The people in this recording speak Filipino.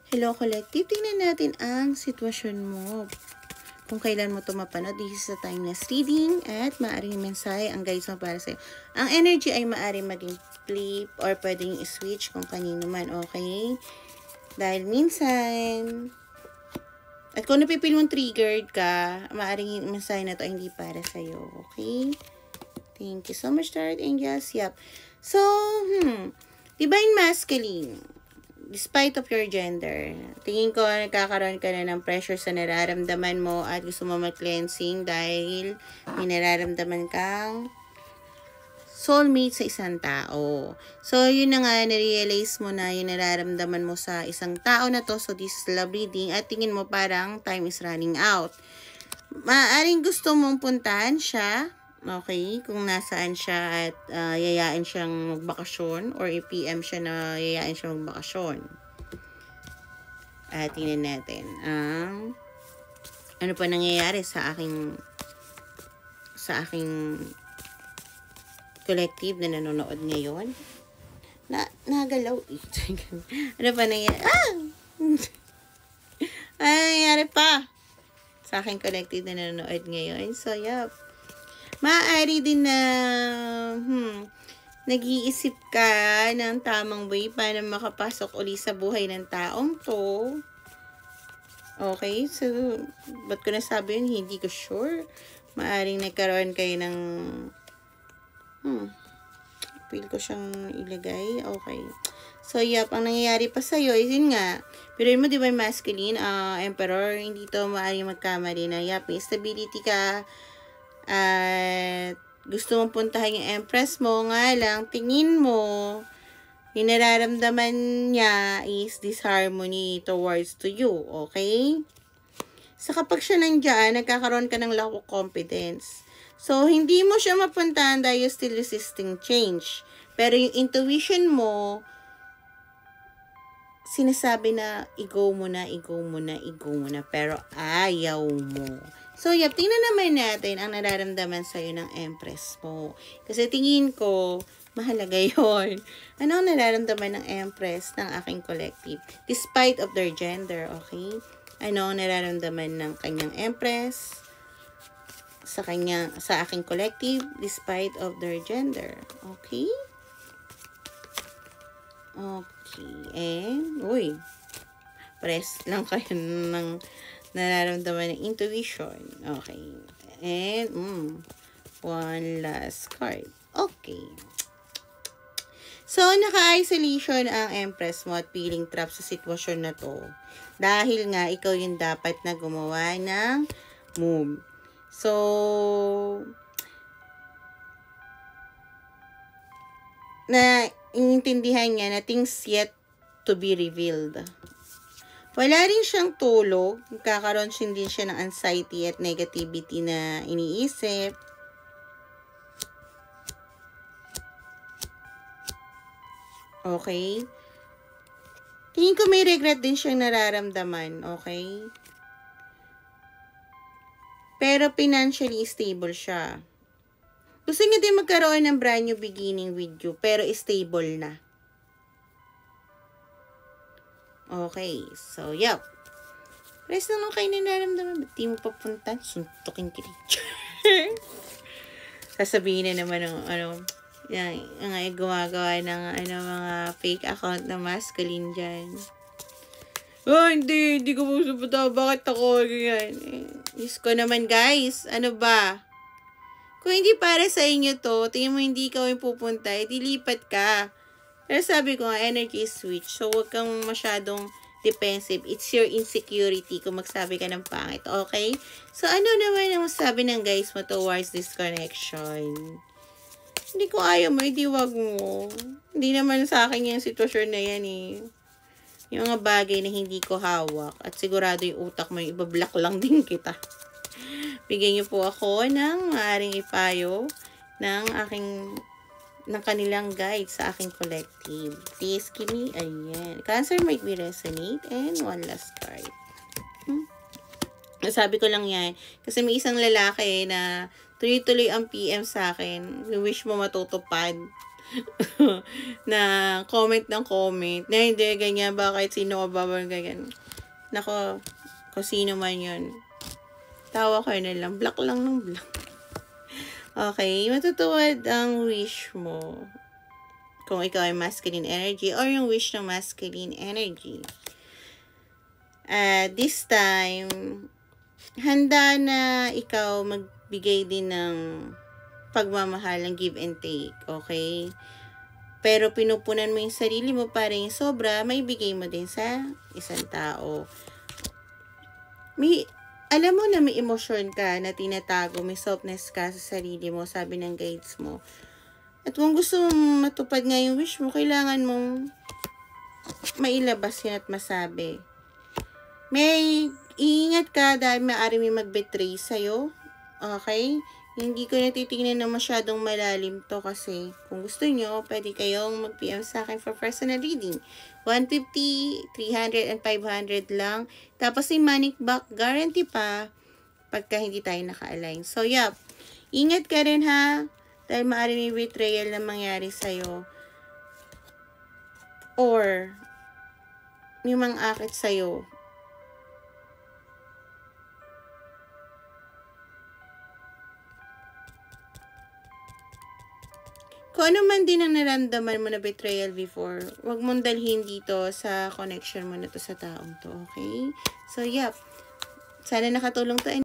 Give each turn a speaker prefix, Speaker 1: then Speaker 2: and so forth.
Speaker 1: Hello Collective, tingnan natin ang sitwasyon mo. Kung kailan mo ito mapanood, this is a timeless reading at maaaring mensahe ang guides mo para sa'yo. Ang energy ay maaaring maging flip or pwedeng i-switch kung kanino man, okay? Dahil minsan, at kung napipil mong triggered ka, maaaring yung mensahe na ito ay hindi para sa'yo, okay? Thank you so much, Tarot Angels. Yep. So, Divine Masculine. Despite of your gender, tingin ko nagkakaroon ka na ng pressure sa nararamdaman mo at gusto mo mag-cleansing dahil may nararamdaman kang soulmate sa isang tao. So, yun na nga, narealize mo na yung nararamdaman mo sa isang tao na to. So, this is love reading at tingin mo parang time is running out. Maaaring gusto mong puntahan siya. Okay, kung nasaan siya at yayain siyang magbakasyon or i-PM siya na yayain siya magbakasyon. At tingnan natin ano pa nangyayari sa aking collective na nanonood ngayon. Nagalaw. Ano pa nangyayari? Ano nangyayari pa sa aking collective na nanonood ngayon? So, yup. Maaari din na nag-iisip ka ng tamang way para makapasok uli sa buhay ng taong to. Okay, so ba't ko nasabi yun? Hindi ko sure. Maaring nagkaroon kayo ng feel ko siyang ilagay. Okay. So, yup, ang nangyayari pa sa'yo is yun nga. Pero yun mo, di ba, masculine, emperor, hindi to maaring magkamali na, yup, may stability ka. At gusto mong puntahan yung empress mo, nga lang, tingin mo, yung nararamdaman niya is disharmony towards to you, okay? So, kapag siya nandiyan, nagkakaroon ka ng lack of confidence. So, hindi mo siya mapuntahan dahil you're still resisting change. Pero yung intuition mo, sinasabi na, i-go mo na, pero ayaw mo. So, yup, tingnan naman natin ang nararamdaman sa'yo ng empress mo. Kasi tingin ko, mahalaga yun. Ano ang nararamdaman ng empress ng aking collective? Despite of their gender, okay? Ano ang nararamdaman ng kanyang empress sa aking collective despite of their gender? Okay? Okay. And, press lang kayo ng nararamdaman ng intuition. Okay. And, one last card. Okay. So, naka-isolation ang empress mo at feeling trap sa sitwasyon na to. Dahil nga, ikaw yung dapat na gumawa ng move. So, iintindihan niya na things yet to be revealed. Wala rin siyang tulog. Kakaroon din siya ng anxiety at negativity na iniisip. Okay? Tingin ko may regret din siyang nararamdaman. Okay? Pero financially stable siya. Gusto niya din magkaroon ng brand new beginning with you, pero stable na. Okay, so, yup. Rest na lang kayo nararamdaman. Ba't di mo papunta? Suntukin kita. Sasabihin na naman ng, yung gumagawa ng, mga fake account na masculine dyan. Hindi ko pupunta. Bakit ako? Ganyan. Diyos ko naman, guys. Ano ba? Kung hindi para sa inyo to, tingin mo hindi ikaw yung pupunta, dilipat ka. Pero sabi ko nga, energy is switch. So, huwag kang masyadong defensive. It's your insecurity kung magsabi ka ng pangit. Okay? So, ano naman ang masabi ng guys mo towards this connection? Hindi ko ayaw mo, hindi wag mo. Hindi naman sa akin yung sitwasyon na yan eh. Yung mga bagay na hindi ko hawak. At sigurado yung utak mo, ibablock lang din kita. Bigyan niyo po ako ng maaaring ipayo ng kanilang guide sa aking collective. Please give me, Cancer might be resonate. And one last card. Sabi ko lang yan. Kasi may isang lalaki na tuloy-tuloy ang PM sa akin. Wish mo matutupad. na comment ng comment. Na hindi, ganyan, bakit sino ka ba, ganyan. Nako, kung sino man yun. Tawa ko na lang. Block lang ng block. Okay, matutuwad ang wish mo. Kung ikaw ay masculine energy or yung wish ng masculine energy. This time, handa na ikaw magbigay din ng pagmamahal, ng give and take, okay? Pero pinupunan mo yung sarili mo para yung sobra, may bigay mo din sa isang tao. Alam mo na may emosyon ka na tinatago, may softness ka sa sarili mo, sabi ng guides mo. At kung gusto mong matupad nga yung wish mo, kailangan mong mailabas yan at masabi. May iingat ka dahil maaari may mag-betray sa'yo. Okay? Hindi ko natitignan na masyadong malalim to kasi kung gusto nyo, pwede kayong mag-PM sa akin for personal reading. 150, 300, and 500 lang. Tapos yung money back guarantee pa pagka hindi tayo naka-align. So, yup. Ingat ka rin ha. Dahil maaari may betrayal na mangyari sa'yo. Or, may mang-akit sa'yo. Kung ano man din ang naramdaman mo na betrayal before, wag mong dalhin dito sa connection mo na to sa taong to, okay? So, yup. Sana nakatulong to.